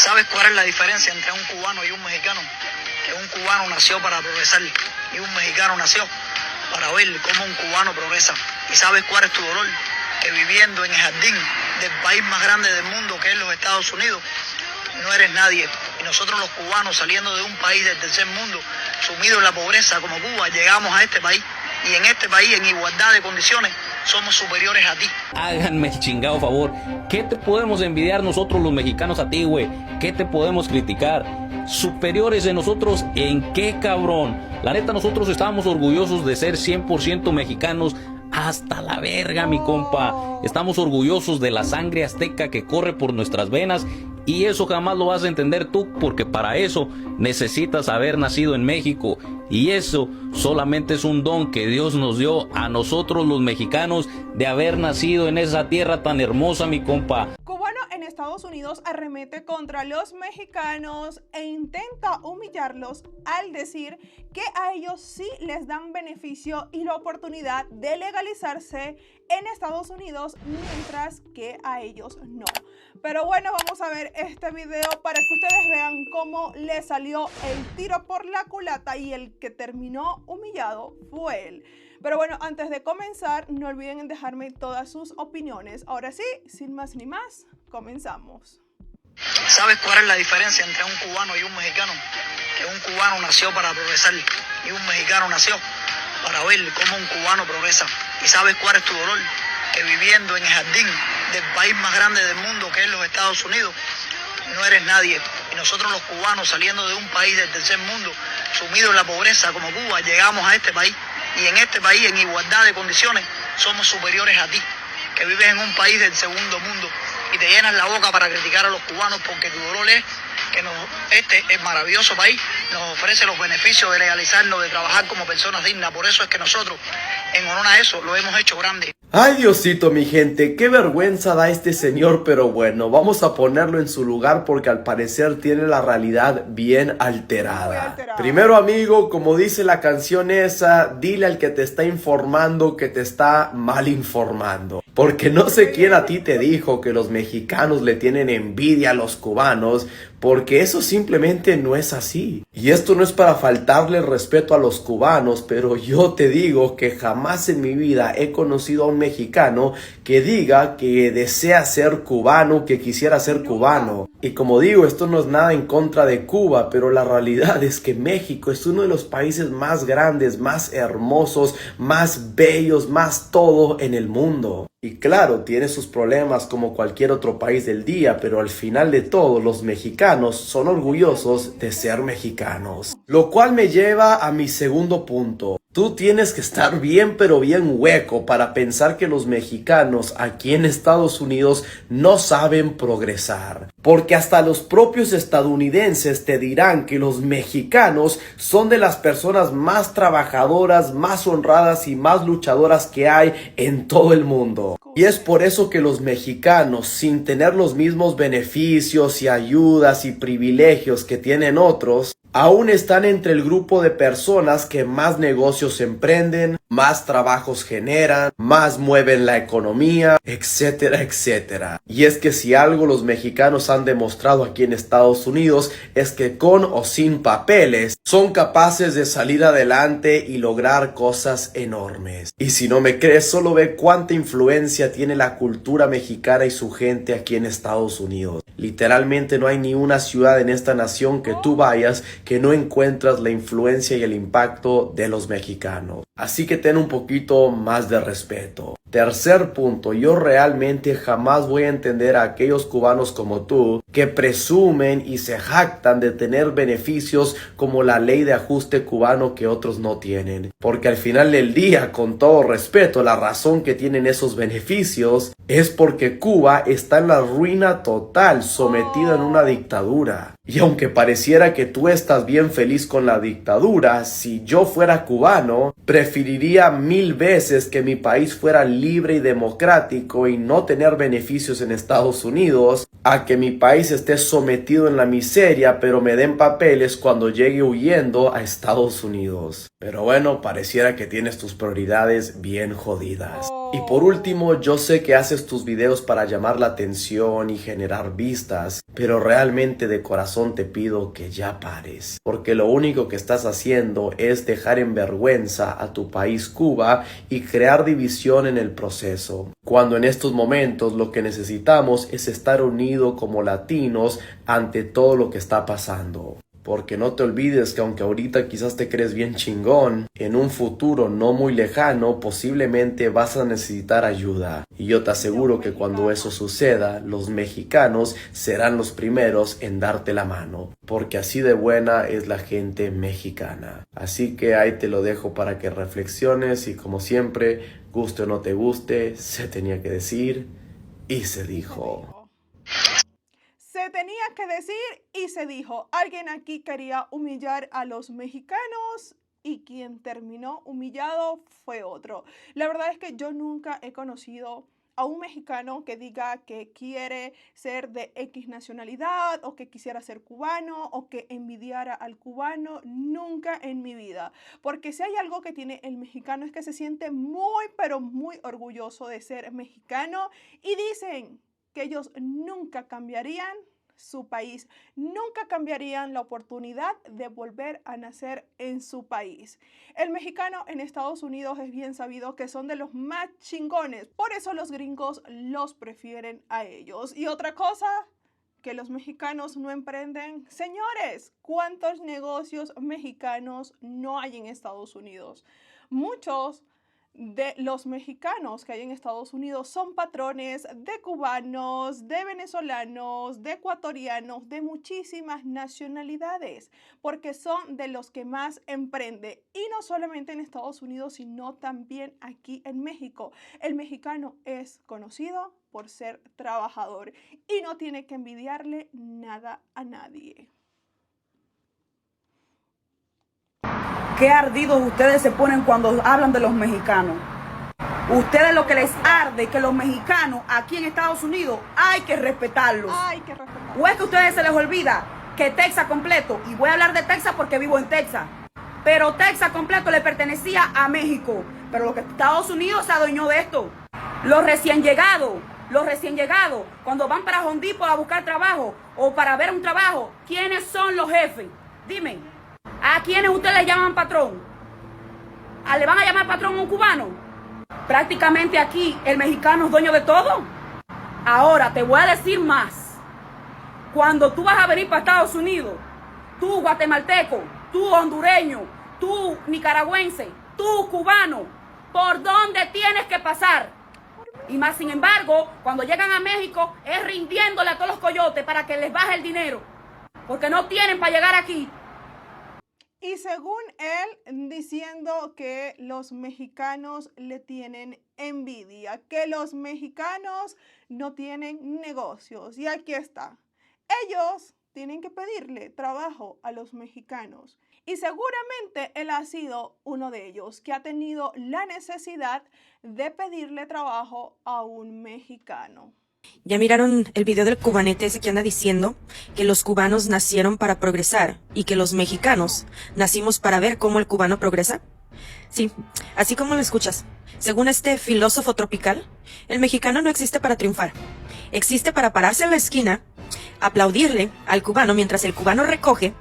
¿Sabes cuál es la diferencia entre un cubano y un mexicano? Que un cubano nació para progresar y un mexicano nació para ver cómo un cubano progresa. ¿Y sabes cuál es tu dolor? Que viviendo en el jardín del país más grande del mundo, que es los Estados Unidos, no eres nadie. Y nosotros los cubanos, saliendo de un país del tercer mundo, sumido en la pobreza como Cuba, llegamos a este país. Y en este país, en igualdad de condiciones, somos superiores a ti. Háganme el chingado favor. ¿Qué te podemos envidiar nosotros los mexicanos a ti, güey? ¿Qué te podemos criticar? ¿Superiores de nosotros en qué, cabrón? La neta, nosotros estábamos orgullosos de ser 100% mexicanos. Hasta la verga, mi compa. Estamos orgullosos de la sangre azteca que corre por nuestras venas. Y eso jamás lo vas a entender tú, porque para eso necesitas haber nacido en México. Y eso solamente es un don que Dios nos dio a nosotros los mexicanos de haber nacido en esa tierra tan hermosa, mi compa. Cubano en Estados Unidos arremete contra los mexicanos e intenta humillarlos al decir que a ellos sí les dan beneficio y la oportunidad de legalizarse en Estados Unidos, mientras que a ellos no. Pero bueno, vamos a ver este video para que ustedes vean cómo le salió el tiro por la culata y el que terminó humillado fue él. Pero bueno, antes de comenzar, no olviden dejarme todas sus opiniones. Ahora sí, sin más ni más, comenzamos. ¿Sabes cuál es la diferencia entre un cubano y un mexicano? Que un cubano nació para progresar y un mexicano nació para ver cómo un cubano progresa. ¿Y sabes cuál es tu dolor? Que viviendo en el jardín del país más grande del mundo, que es los Estados Unidos, no eres nadie. Y nosotros los cubanos, saliendo de un país del tercer mundo, sumido en la pobreza como Cuba, llegamos a este país. Y en este país, en igualdad de condiciones, somos superiores a ti, que vives en un país del segundo mundo y te llenas la boca para criticar a los cubanos porque tu dolor es que este maravilloso país nos ofrece los beneficios de legalizarnos, de trabajar como personas dignas. Por eso es que nosotros, en honor a eso, lo hemos hecho grande. Ay, Diosito, mi gente, qué vergüenza da este señor, pero bueno, vamos a ponerlo en su lugar porque al parecer tiene la realidad bien alterada. Primero, amigo, como dice la canción esa, dile al que te está informando que te está mal informando. Porque no sé quién a ti te dijo que los mexicanos le tienen envidia a los cubanos, porque eso simplemente no es así. Y esto no es para faltarle el respeto a los cubanos, pero yo te digo que jamás en mi vida he conocido a un mexicano que diga que desea ser cubano, que quisiera ser cubano. Y como digo, esto no es nada en contra de Cuba, pero la realidad es que México es uno de los países más grandes, más hermosos, más bellos, más todo en el mundo. Y claro, tiene sus problemas como cualquier otro país del día, pero al final de todo, los mexicanos son orgullosos de ser mexicanos. Lo cual me lleva a mi segundo punto. Tú tienes que estar bien pero bien hueco para pensar que los mexicanos aquí en Estados Unidos no saben progresar. Porque hasta los propios estadounidenses te dirán que los mexicanos son de las personas más trabajadoras, más honradas y más luchadoras que hay en todo el mundo. Y es por eso que los mexicanos, sin tener los mismos beneficios y ayudas y privilegios que tienen otros, aún están entre el grupo de personas que más negocios emprenden, más trabajos generan, más mueven la economía, etcétera, etcétera. Y es que si algo los mexicanos han demostrado aquí en Estados Unidos es que con o sin papeles son capaces de salir adelante y lograr cosas enormes. Y si no me crees, solo ve cuánta influencia tiene la cultura mexicana y su gente aquí en Estados Unidos. Literalmente no hay ni una ciudad en esta nación que tú vayas que no encuentras la influencia y el impacto de los mexicanos. Así que ten un poquito más de respeto. Tercer punto, yo realmente jamás voy a entender a aquellos cubanos como tú que presumen y se jactan de tener beneficios como la ley de ajuste cubano que otros no tienen. Porque al final del día, con todo respeto, la razón que tienen esos beneficios es porque Cuba está en la ruina total, sometida en una dictadura. Y aunque pareciera que tú estás bien feliz con la dictadura, si yo fuera cubano, preferiría 1000 veces que mi país fuera libre y democrático y no tener beneficios en Estados Unidos, a que mi país esté sometido en la miseria pero me den papeles cuando llegue huyendo a Estados Unidos. Pero bueno, pareciera que tienes tus prioridades bien jodidas. No. Y por último, yo sé que haces tus videos para llamar la atención y generar vistas, pero realmente de corazón te pido que ya pares, porque lo único que estás haciendo es dejar en vergüenza a tu país Cuba y crear división en el proceso, cuando en estos momentos lo que necesitamos es estar unidos como latinos ante todo lo que está pasando. Porque no te olvides que aunque ahorita quizás te crees bien chingón, en un futuro no muy lejano posiblemente vas a necesitar ayuda. Y yo te aseguro que cuando eso suceda, los mexicanos serán los primeros en darte la mano. Porque así de buena es la gente mexicana. Así que ahí te lo dejo para que reflexiones y como siempre, guste o no te guste, se tenía que decir y se dijo. Se tenía que decir y se dijo. Alguien aquí quería humillar a los mexicanos y quien terminó humillado fue otro. La verdad es que yo nunca he conocido a un mexicano que diga que quiere ser de X nacionalidad o que quisiera ser cubano o que envidiara al cubano. Nunca en mi vida. Porque si hay algo que tiene el mexicano es que se siente muy pero muy orgulloso de ser mexicano y dicen que ellos nunca cambiarían su país, nunca cambiarían la oportunidad de volver a nacer en su país. El mexicano en Estados Unidos es bien sabido que son de los más chingones, por eso los gringos los prefieren a ellos. Y otra cosa, que los mexicanos no emprenden. Señores, ¿cuántos negocios mexicanos no hay en Estados Unidos? Muchos de los mexicanos que hay en Estados Unidos son patrones de cubanos, de venezolanos, de ecuatorianos, de muchísimas nacionalidades, porque son de los que más emprende. Y no solamente en Estados Unidos, sino también aquí en México. El mexicano es conocido por ser trabajador y no tiene que envidiarle nada a nadie. Qué ardidos ustedes se ponen cuando hablan de los mexicanos. Ustedes lo que les arde que los mexicanos aquí en Estados Unidos hay que respetarlos. O es que a ustedes se les olvida que Texas completo, y voy a hablar de Texas porque vivo en Texas, pero Texas completo le pertenecía a México. Pero lo que Estados Unidos se adueñó de esto. Los recién llegados, cuando van para Home Depot a buscar trabajo o para ver un trabajo, ¿quiénes son los jefes? Dime. ¿A quiénes ustedes le llaman patrón? ¿Le van a llamar patrón a un cubano? Prácticamente aquí el mexicano es dueño de todo. Ahora te voy a decir más. Cuando tú vas a venir para Estados Unidos, tú guatemalteco, tú hondureño, tú nicaragüense, tú cubano, ¿por dónde tienes que pasar? Y más sin embargo, cuando llegan a México es rindiéndole a todos los coyotes para que les baje el dinero. Porque no tienen para llegar aquí. Y según él, diciendo que los mexicanos le tienen envidia, que los mexicanos no tienen negocios. Y aquí está. Ellos tienen que pedirle trabajo a los mexicanos. Y seguramente él ha sido uno de ellos que ha tenido la necesidad de pedirle trabajo a un mexicano. ¿Ya miraron el video del cubanete ese que anda diciendo que los cubanos nacieron para progresar y que los mexicanos nacimos para ver cómo el cubano progresa? Sí, así como lo escuchas. Según este filósofo tropical, el mexicano no existe para triunfar. Existe para pararse en la esquina, aplaudirle al cubano mientras el cubano recoge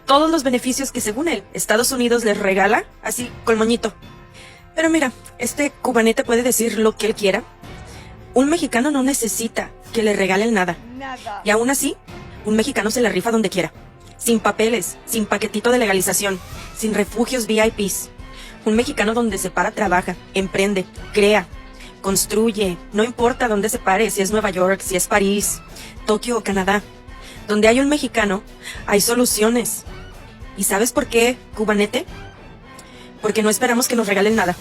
todos los beneficios que según él Estados Unidos les regala, así con moñito. Pero mira, este cubanete puede decir lo que él quiera. Un mexicano no necesita que le regalen nada. Y aún así, un mexicano se la rifa donde quiera. Sin papeles, sin paquetito de legalización, sin refugios VIPs. Un mexicano donde se para trabaja, emprende, crea, construye. No importa dónde se pare, si es Nueva York, si es París, Tokio o Canadá. Donde hay un mexicano, hay soluciones. ¿Y sabes por qué, cubanete? Porque no esperamos que nos regalen nada.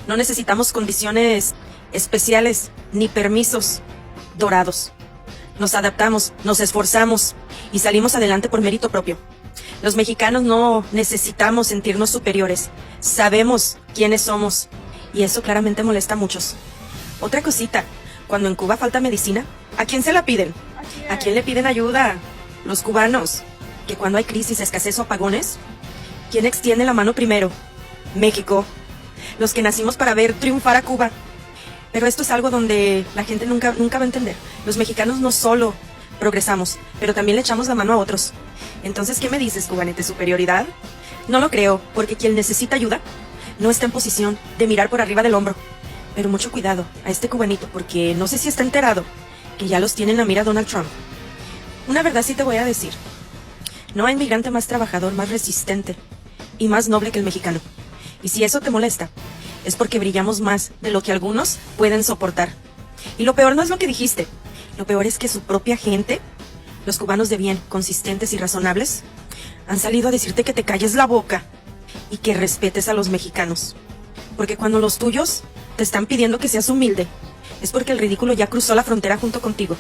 No necesitamos condiciones especiales ni permisos dorados. Nos adaptamos, nos esforzamos y salimos adelante por mérito propio. Los mexicanos no necesitamos sentirnos superiores. Sabemos quiénes somos y eso claramente molesta a muchos. Otra cosita, cuando en Cuba falta medicina, ¿a quién se la piden? ¿A quién le piden ayuda? Los cubanos. Que cuando hay crisis, escasez o apagones, ¿quién extiende la mano primero? México. Los que nacimos para ver triunfar a Cuba. Pero esto es algo donde la gente nunca va a entender. Los mexicanos no solo progresamos, pero también le echamos la mano a otros. Entonces, ¿qué me dices, cubanete? ¿Superioridad? No lo creo, porque quien necesita ayuda no está en posición de mirar por arriba del hombro. Pero mucho cuidado a este cubanito, porque no sé si está enterado que ya los tiene en la mira Donald Trump. Una verdad sí te voy a decir. No hay migrante más trabajador, más resistente y más noble que el mexicano. Y si eso te molesta, es porque brillamos más de lo que algunos pueden soportar. Y lo peor no es lo que dijiste. Lo peor es que su propia gente, los cubanos de bien, consistentes y razonables, han salido a decirte que te calles la boca y que respetes a los mexicanos. Porque cuando los tuyos te están pidiendo que seas humilde, es porque el ridículo ya cruzó la frontera junto contigo.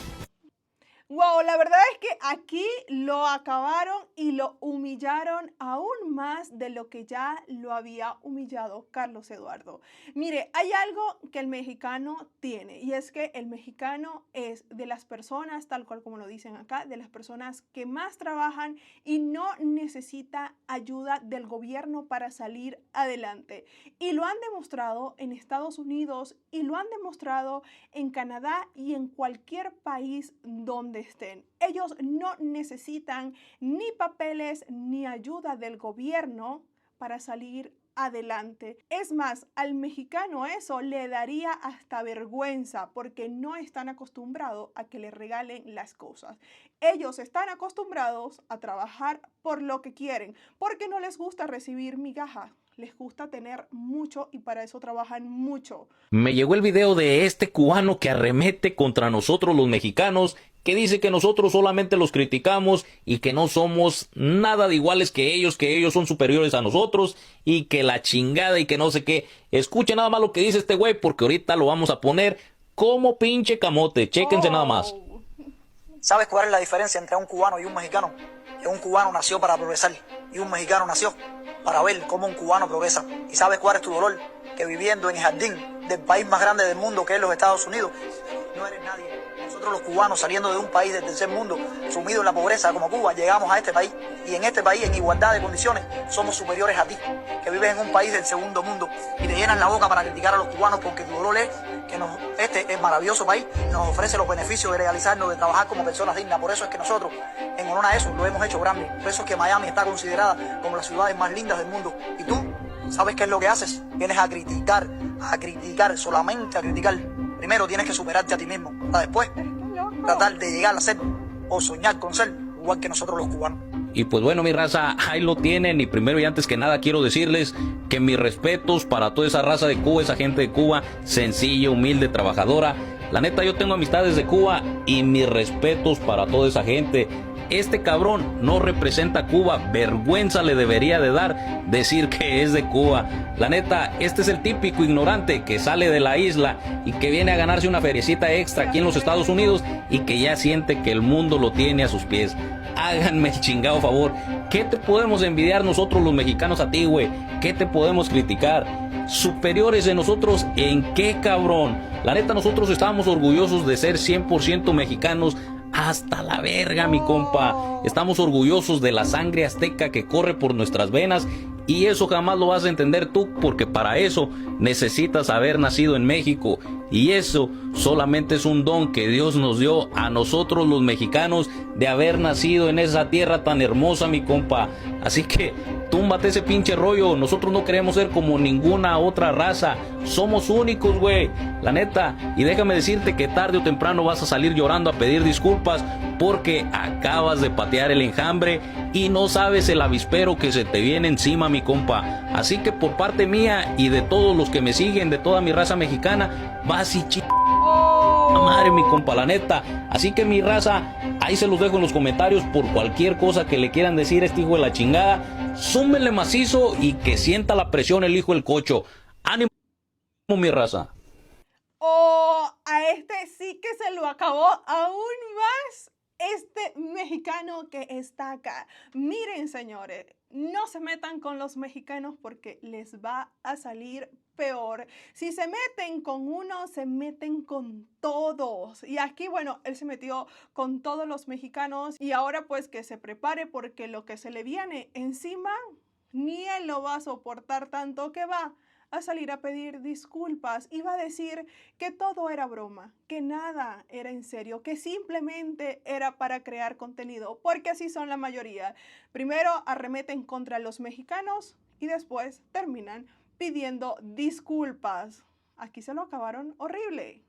Wow, la verdad es que aquí lo acabaron y lo humillaron aún más de lo que ya lo había humillado Carlos Eduardo. Mire, hay algo que el mexicano tiene y es que el mexicano es de las personas, tal cual como lo dicen acá, de las personas que más trabajan y no necesita ayuda del gobierno para salir adelante. Y lo han demostrado en Estados Unidos y lo han demostrado en Canadá y en cualquier país donde estén. Ellos no necesitan ni papeles ni ayuda del gobierno para salir adelante. Es más, al mexicano eso le daría hasta vergüenza porque no están acostumbrados a que le regalen las cosas. Ellos están acostumbrados a trabajar por lo que quieren, porque no les gusta recibir migajas. Les gusta tener mucho y para eso trabajan mucho. Me llegó el video de este cubano que arremete contra nosotros los mexicanos, que dice que nosotros solamente los criticamos y que no somos nada de iguales que ellos son superiores a nosotros y que la chingada y que no sé qué. Escuchen nada más lo que dice este güey porque ahorita lo vamos a poner como pinche camote. Chéquense nada más. ¿Sabes cuál es la diferencia entre un cubano y un mexicano? Que un cubano nació para progresar y un mexicano nació para ver cómo un cubano progresa. ¿Y sabes cuál es tu dolor? Que viviendo en el jardín del país más grande del mundo, que es los Estados Unidos, no eres nadie. Nosotros los cubanos, saliendo de un país del tercer mundo, sumido en la pobreza como Cuba, llegamos a este país y en este país, en igualdad de condiciones, somos superiores a ti, que vives en un país del segundo mundo y te llenan la boca para criticar a los cubanos porque tu dolor es que este maravilloso país nos ofrece los beneficios de legalizarnos, de trabajar como personas dignas. Por eso es que nosotros, en honor a eso, lo hemos hecho grande. Por eso es que Miami está considerada como las ciudades más lindas del mundo. Y tú, ¿sabes qué es lo que haces? Vienes a criticar, solamente a criticar. Primero tienes que superarte a ti mismo, para después tratar de llegar a ser o soñar con ser igual que nosotros los cubanos. Y pues bueno, mi raza, ahí lo tienen. Y primero y antes que nada quiero decirles que mis respetos para toda esa raza de Cuba, esa gente de Cuba, sencilla, humilde, trabajadora. La neta, yo tengo amistades de Cuba y mis respetos para toda esa gente. Este cabrón no representa a Cuba, vergüenza le debería de dar decir que es de Cuba. La neta, este es el típico ignorante que sale de la isla y que viene a ganarse una feriecita extra aquí en los Estados Unidos y que ya siente que el mundo lo tiene a sus pies. Háganme el chingado favor. ¿Qué te podemos envidiar nosotros los mexicanos a ti, güey? ¿Qué te podemos criticar? ¿Superiores de nosotros en qué, cabrón? La neta, nosotros estábamos orgullosos de ser 100% mexicanos. Hasta la verga, mi compa. Estamos orgullosos de la sangre azteca que corre por nuestras venas. Y eso jamás lo vas a entender tú, porque para eso necesitas haber nacido en México. Y eso solamente es un don que Dios nos dio a nosotros los mexicanos de haber nacido en esa tierra tan hermosa, mi compa. Así que túmbate ese pinche rollo. Nosotros no queremos ser como ninguna otra raza. Somos únicos, güey. La neta. Y déjame decirte que tarde o temprano vas a salir llorando a pedir disculpas porque acabas de patear el enjambre y no sabes el avispero que se te viene encima, mi compa. Así que por parte mía y de todos los que me siguen, de toda mi raza mexicana, vas y madre, mi compa, la neta. Así que mi raza, ahí se los dejo en los comentarios por cualquier cosa que le quieran decir a este hijo de la chingada. Súmenle macizo y que sienta la presión el hijo del cocho. Ánimo, mi raza. A este sí que se lo acabó aún más este mexicano que está acá. Miren, señores, no se metan con los mexicanos porque les va a salir peor. Si se meten con uno, se meten con todos. Y aquí, bueno, él se metió con todos los mexicanos y ahora pues que se prepare porque lo que se le viene encima, ni él lo va a soportar tanto que va a salir a pedir disculpas. Iba a decir que todo era broma, que nada era en serio, que simplemente era para crear contenido, porque así son la mayoría. Primero arremeten contra los mexicanos y después terminan pidiendo disculpas. Aquí se lo acabaron horrible.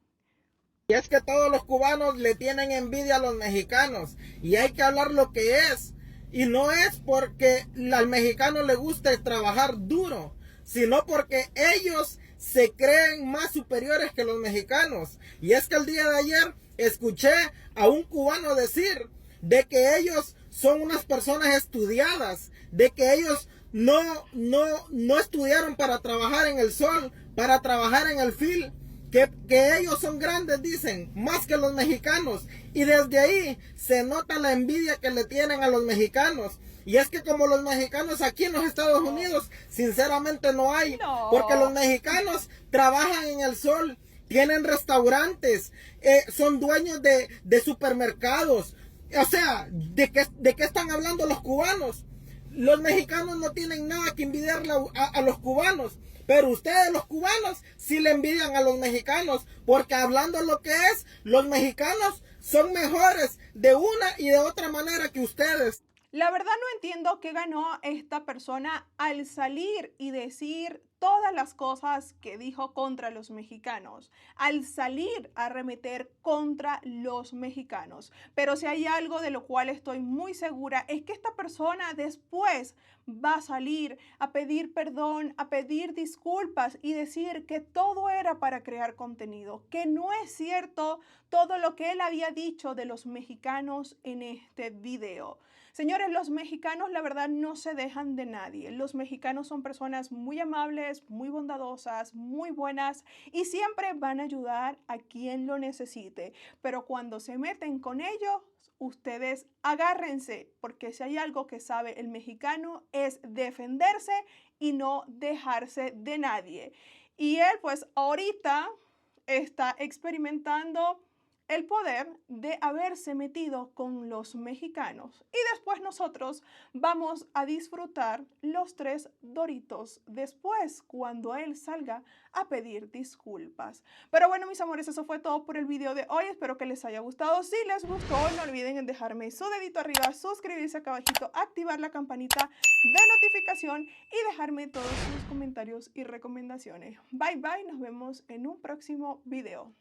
Y es que todos los cubanos le tienen envidia a los mexicanos y hay que hablar lo que es. Y no es porque al mexicano le guste trabajar duro, sino porque ellos se creen más superiores que los mexicanos. Y es que el día de ayer escuché a un cubano decir de que ellos son unas personas estudiadas, de que ellos no estudiaron para trabajar en el sol, para trabajar en el fil, que ellos son grandes, dicen, más que los mexicanos. Y desde ahí se nota la envidia que le tienen a los mexicanos. Y es que como los mexicanos aquí en los Estados Unidos, sinceramente no hay. Porque los mexicanos trabajan en el sol, tienen restaurantes, son dueños de supermercados. O sea, ¿de qué están hablando los cubanos? Los mexicanos no tienen nada que envidiarle a los cubanos. Pero ustedes, los cubanos, sí le envidian a los mexicanos, porque hablando lo que es, los mexicanos son mejores de una y de otra manera que ustedes. La verdad no entiendo qué ganó esta persona al salir y decir todas las cosas que dijo contra los mexicanos, al salir a arremeter contra los mexicanos. Pero si hay algo de lo cual estoy muy segura es que esta persona después va a salir a pedir perdón, a pedir disculpas y decir que todo era para crear contenido, que no es cierto todo lo que él había dicho de los mexicanos en este video. Señores, los mexicanos la verdad no se dejan de nadie. Los mexicanos son personas muy amables, muy bondadosas, muy buenas y siempre van a ayudar a quien lo necesite. Pero cuando se meten con ellos, ustedes agárrense, porque si hay algo que sabe el mexicano es defenderse y no dejarse de nadie. Y él pues ahorita está experimentando el poder de haberse metido con los mexicanos. Y después nosotros vamos a disfrutar los 3 Doritos después cuando él salga a pedir disculpas. Pero bueno, mis amores, eso fue todo por el video de hoy. Espero que les haya gustado. Si les gustó, no olviden en dejarme su dedito arriba, suscribirse acá abajito, activar la campanita de notificación y dejarme todos sus comentarios y recomendaciones. Bye bye, nos vemos en un próximo video.